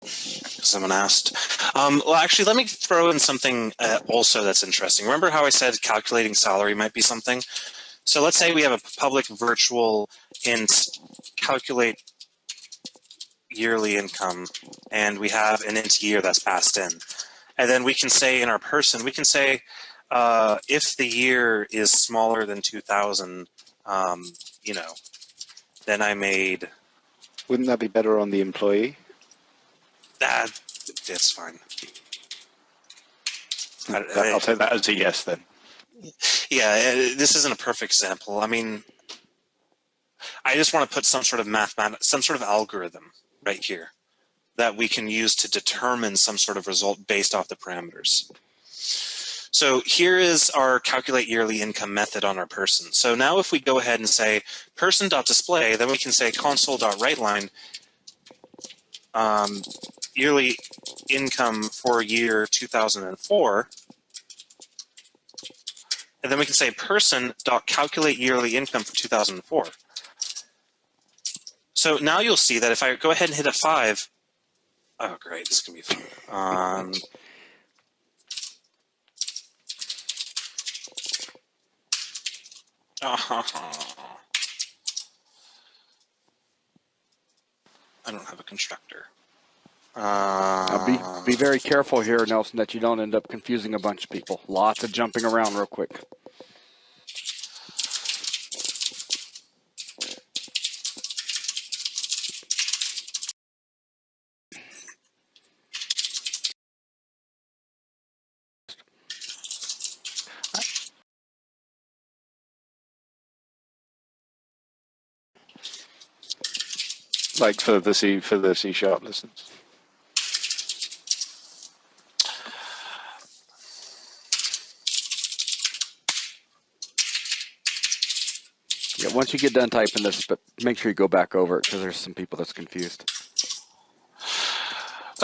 Someone asked. Well, actually, let me throw in something also that's interesting. Remember how I said calculating salary might be something? So let's say we have a public virtual int calculate yearly income, and we have an int year that's passed in. And then we can say in our person, we can say if the year is smaller than 2000, you know, then I made. Wouldn't that be better on the employee? That's fine. I'll take that as a yes then. Yeah, this isn't a perfect example. I mean, I just want to put some sort of some sort of algorithm right here that we can use to determine some sort of result based off the parameters. So here is our calculate yearly income method on our person. So now if we go ahead and say person.display, then we can say console.writeLine yearly income for year 2004. And then we can say person.calculate yearly income for 2004. So now you'll see that if I go ahead and hit a 5, oh great, this is going to be fun. I don't have a constructor. Now be very careful here, Nelson, that you don't end up confusing a bunch of people. Lots of jumping around real quick. Like for the C# lessons. Yeah, once you get done typing this, but make sure you go back over it because there's some people that's confused.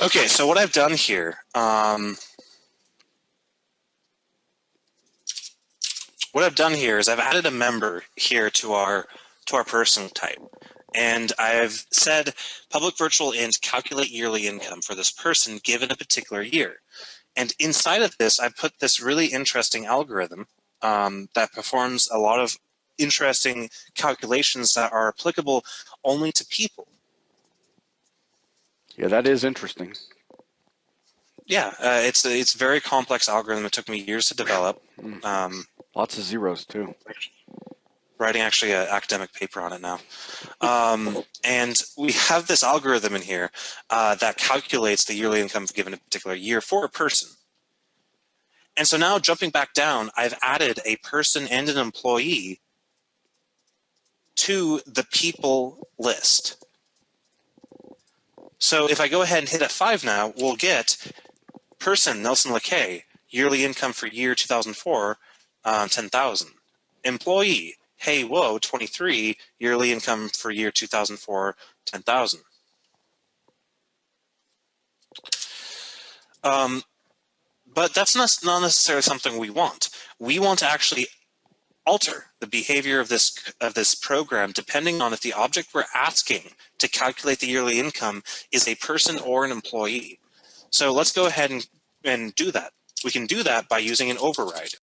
Okay, so what I've done here, is I've added a member here to our person type. And I've said public virtual int calculate yearly income for this person given a particular year. And inside of this, I put this really interesting algorithm that performs a lot of interesting calculations that are applicable only to people. Yeah, that is interesting. Yeah, it's a very complex algorithm. It took me years to develop. Lots of zeros, too. Writing actually an academic paper on it now. And we have this algorithm in here that calculates the yearly income given a particular year for a person. And so now jumping back down, I've added a person and an employee to the people list. So if I go ahead and hit F5 now, we'll get person, Nelson Lakay, yearly income for year 2004, 10,000. Employee, Hey Whoa, 23, yearly income for year 2004, 10,000. But that's not necessarily something we want. We want to actually alter the behavior of this program depending on if the object we're asking to calculate the yearly income is a person or an employee. So let's go ahead and do that. We can do that by using an override.